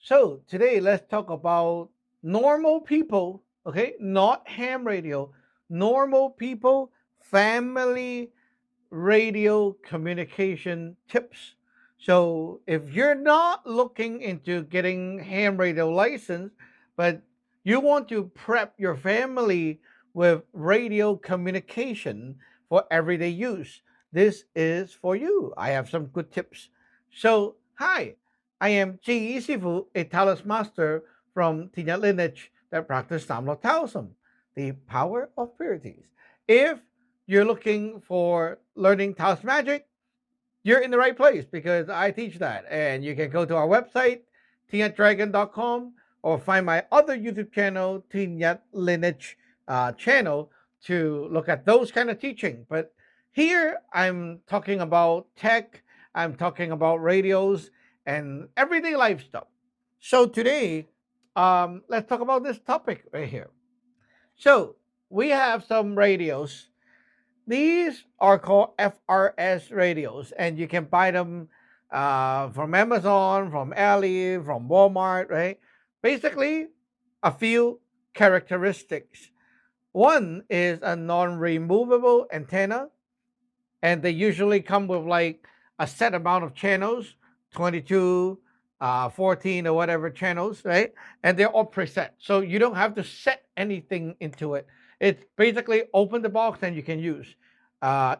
So today let's talk about normal people, okay? Not ham radio, normal people, family radio communication tips. So if you're not looking into getting ham radio license, but you want to prep your family with radio communication for everyday use, this is for you. I have some good tips. So, hi, I am Ji Sifu, a Talos master from Tinya lineage that practice Samlo Taoism, the power of purities. If you're looking for learning Taos magic, you're in the right place because I teach that. And you can go to our website, tinyatdragon.com, or find my other YouTube channel, Tinyat Lineage channel, to look at those kind of teaching. But here I'm talking about tech, I'm talking about radios and everyday life stuff. So today, let's talk about this topic right here. So we have some radios. These are called FRS radios, and you can buy them from Amazon, from Ali, from Walmart, right? Basically, a few characteristics. One is a non removable antenna, and they usually come with like a set amount of channels, 22, 14, or whatever channels, right? And they're all preset. So you don't have to set anything into it. It's basically open the box and you can use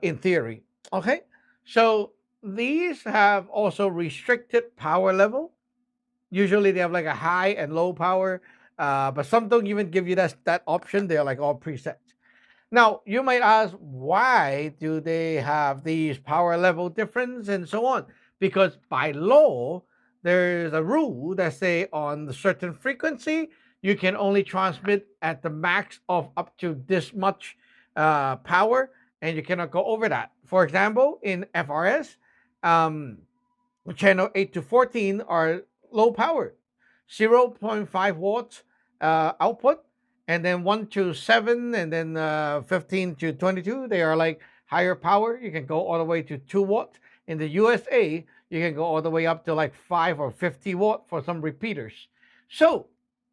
in theory. Okay. So these have also restricted power level. Usually they have like a high and low power, but some don't even give you that option. They're like all preset. Now, you might ask, why do they have these power level difference and so on? Because by law, there's a rule that say on a certain frequency, you can only transmit at the max of up to this much power, and you cannot go over that. For example, in FRS, um, channel 8 to 14 are low power, zero point 0.5 watts output, and then 1 to 7, and then 15 to 22, they are like higher power. You can go all the way to 2 watt. In the USA, you can go all the way up to like 5 or 50 watt for some repeaters. So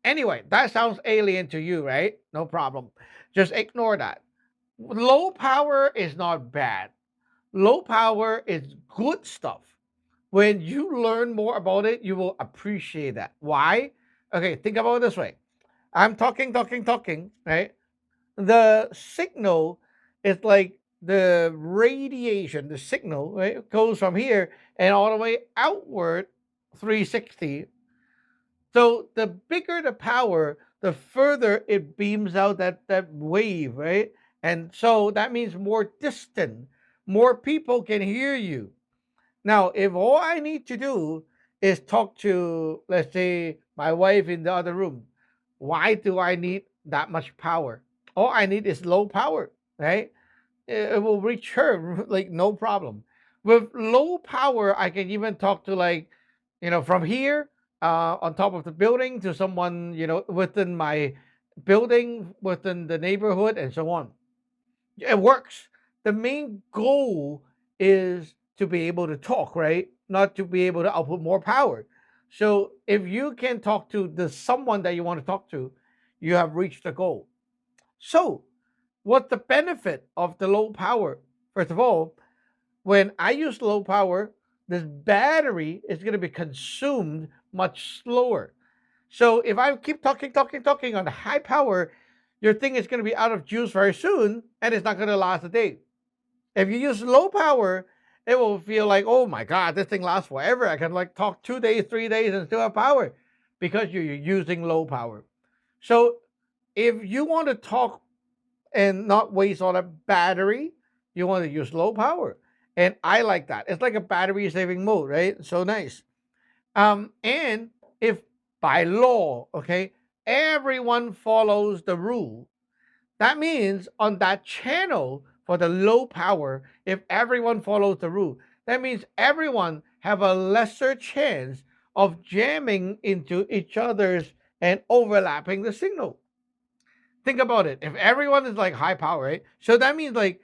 anyway, that sounds alien to you, right? No problem. Just ignore that. Low power is not bad. Low power is good stuff. When you learn more about it, you will appreciate that. Why? Okay, think about it this way. I'm talking, right? The signal is like the radiation, the signal, right, goes from here and all the way outward 360. So the bigger the power, the further it beams out that wave, right? And so that means more distant, more people can hear you. Now, if all I need to do is talk to, let's say, my wife in the other room, why do I need that much power? All I need is low power, right? It will reach her like no problem. With low power, I can even talk to like, from here on top of the building to someone, within my building, within the neighborhood, and so on. It works. The main goal is to be able to talk, right? Not to be able to output more power. So if you can talk to the someone that you want to talk to, you have reached the goal. So what's the benefit of the low power? First of all, when I use low power, this battery is going to be consumed much slower. So if I keep talking on the high power, your thing is going to be out of juice very soon and it's not going to last a day. If you use low power, it will feel like, oh my God, this thing lasts forever. I can like talk 2 days, 3 days and still have power because you're using low power. So if you want to talk and not waste all that battery, you want to use low power. And I like that. It's like a battery saving mode, right? So nice. And if by law, okay, everyone follows the rule, that means on that channel for the low power, if everyone follows the rule, that means everyone have a lesser chance of jamming into each other's and overlapping the signal. Think about it. If everyone is like high power, right? So that means like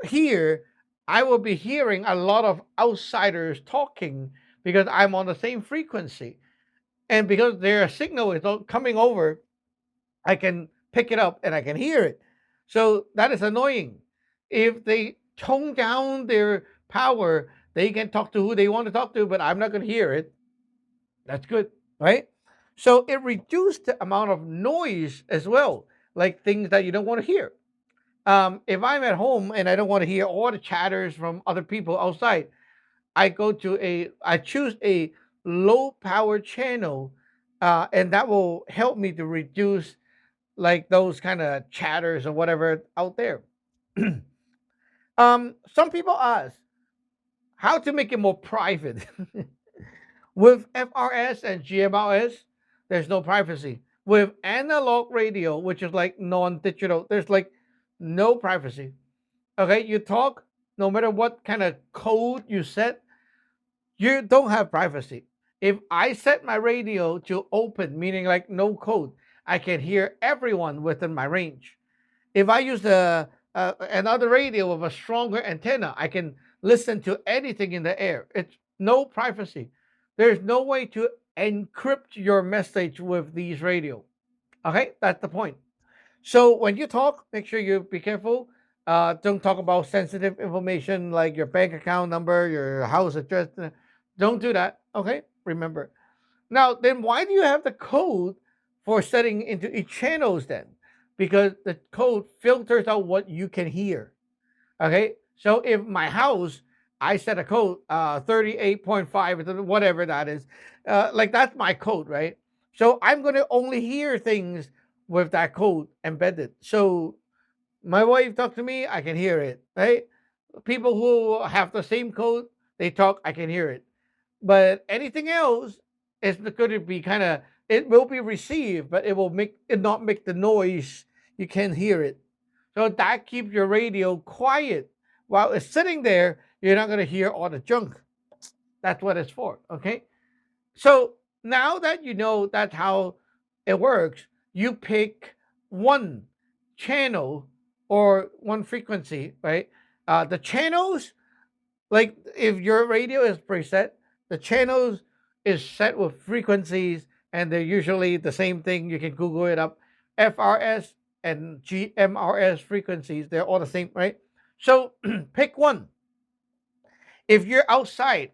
here, I will be hearing a lot of outsiders talking because I'm on the same frequency. And because their signal is coming over, I can pick it up and I can hear it. So that is annoying. If they tone down their power, they can talk to who they want to talk to, but I'm not going to hear it. That's good, right? So it reduced the amount of noise as well, like things that you don't want to hear. If I'm at home and I don't want to hear all the chatters from other people outside, I choose a low power channel, and that will help me to reduce like those kind of chatters or whatever out there. Some people ask how to make it more private. With FRS and GMRS, there's no privacy. With analog radio, which is like non-digital, there's like no privacy. Okay, you talk, no matter what kind of code you set, you don't have privacy. If I set my radio to open, meaning like no code, I can hear everyone within my range. If I use another radio with a stronger antenna, I can listen to anything in the air. It's no privacy. There's no way to encrypt your message with these radio. Okay, that's the point. So when you talk, make sure you be careful. Don't talk about sensitive information like your bank account number, your house address. Don't do that. Okay, remember. Now, then why do you have the code for setting into each channels then? Because the code filters out what you can hear. Okay, so if my house, I set a code 38.5, whatever that is, like that's my code, right? So I'm going to only hear things with that code embedded. So my wife talk to me, I can hear it, right? People who have the same code, they talk, I can hear it. But anything else is going to be kind of, it will be received, but it will make it not make the noise. You can't hear it. So that keeps your radio quiet. While it's sitting there, you're not going to hear all the junk. That's what it's for. Okay. So now that you know that's how it works, you pick one channel or one frequency, right? The channels, like if your radio is preset, the channels is set with frequencies and they're usually the same thing. You can Google it up. FRS and GMRS frequencies, they're all the same, right? So pick one. If you're outside,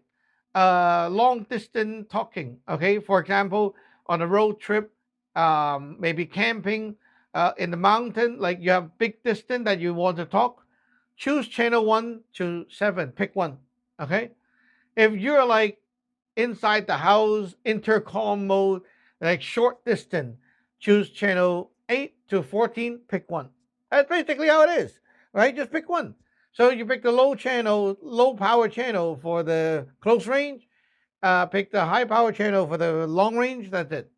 long distance talking, okay, for example, on a road trip, maybe camping in the mountain, like you have big distance that you want to talk, choose channel 1 to 7, pick one, okay. If you're like inside the house, intercom mode, like short distance, choose channel 8 to 14, pick one. That's basically how it is, right? Just pick one. So you pick the low channel, low power channel for the close range, pick the high power channel for the long range. That's it.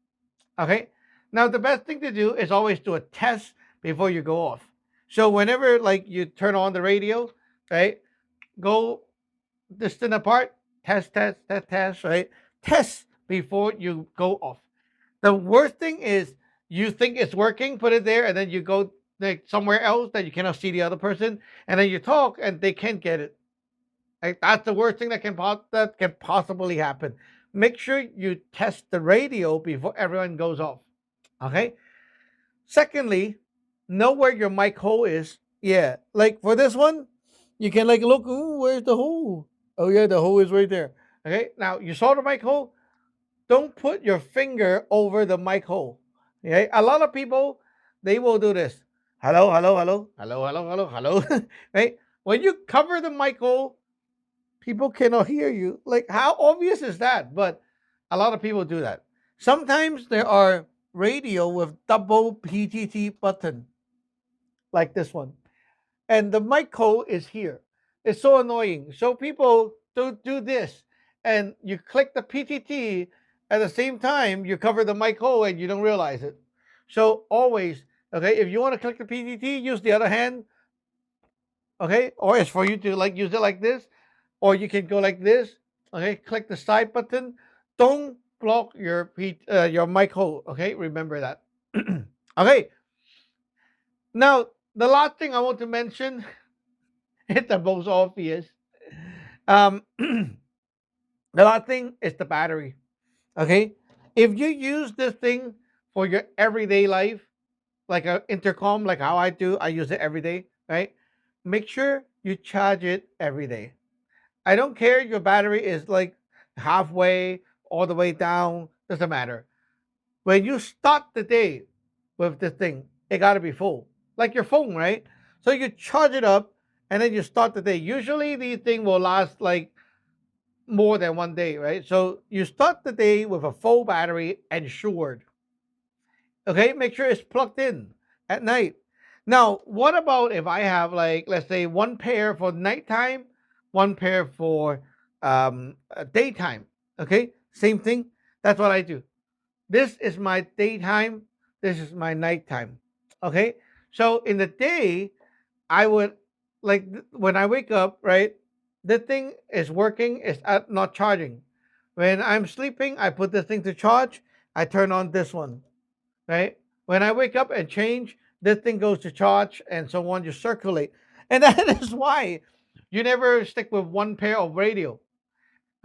Okay. Now the best thing to do is always do a test before you go off. So whenever like you turn on the radio, right? Go distant apart, test, right? Test before you go off. The worst thing is you think it's working, put it there, and then you go like somewhere else that you cannot see the other person, and then you talk and they can't get it. Like, that's the worst thing that can possibly happen. Make sure you test the radio before everyone goes off. Okay. Secondly, know where your mic hole is. Yeah, like for this one, you can like look. Ooh, where's the hole? Oh yeah, the hole is right there. Okay. Now you saw the mic hole. Don't put your finger over the mic hole. Okay. A lot of people they will do this. Hello, hello, hello, hello, hello, hello, hello. Right. When you cover the mic hole, people cannot hear you. Like how obvious is that? But a lot of people do that. Sometimes there are radio with double PTT button like this one. And the mic code is here. It's so annoying. So people do this and you click the PTT at the same time you cover the mic hole and you don't realize it. So always, okay, if you want to click the PTT, use the other hand, okay, or it's for you to like use it like this, or you can go like this, okay, click the side button. Don't block your mic hole, okay? Remember that. Okay, now the last thing I want to mention is the most obvious. The last thing is the battery. Okay. If you use this thing for your everyday life, like a intercom, like how I do, I use it every day, right? Make sure you charge it every day. I don't care your battery is like halfway, all the way down, doesn't matter. When you start the day with this thing, it got to be full, like your phone, right? So you charge it up and then you start the day. Usually these things will last like more than one day, right? So you start the day with a full battery ensured. Okay, make sure it's plugged in at night. Now, what about if I have like, let's say, one pair for nighttime, one pair for daytime? Okay, same thing. That's what I do. This is my daytime. This is my nighttime. Okay, so in the day, I would like when I wake up, right? The thing is working, it's not charging. When I'm sleeping, I put this thing to charge. I turn on this one, right? When I wake up and change, this thing goes to charge and so on. You circulate, and that is why you never stick with one pair of radio.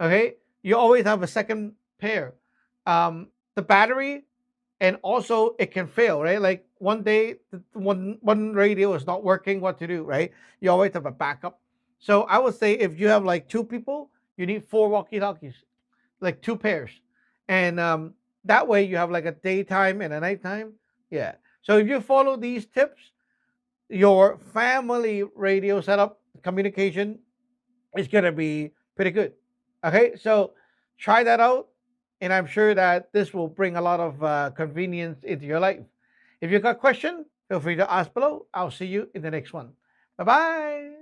Okay, you always have a second pair. The battery and also it can fail, right? Like one day, one radio is not working. What to do, right? You always have a backup. So I would say if you have like two people, you need four walkie talkies, like two pairs, and that way you have like a daytime and a nighttime. Yeah. So if you follow these tips, your family radio setup communication is gonna be pretty good. Okay, so try that out, and I'm sure that this will bring a lot of convenience into your life. If you got a question, feel free to ask below. I'll see you in the next one. Bye bye.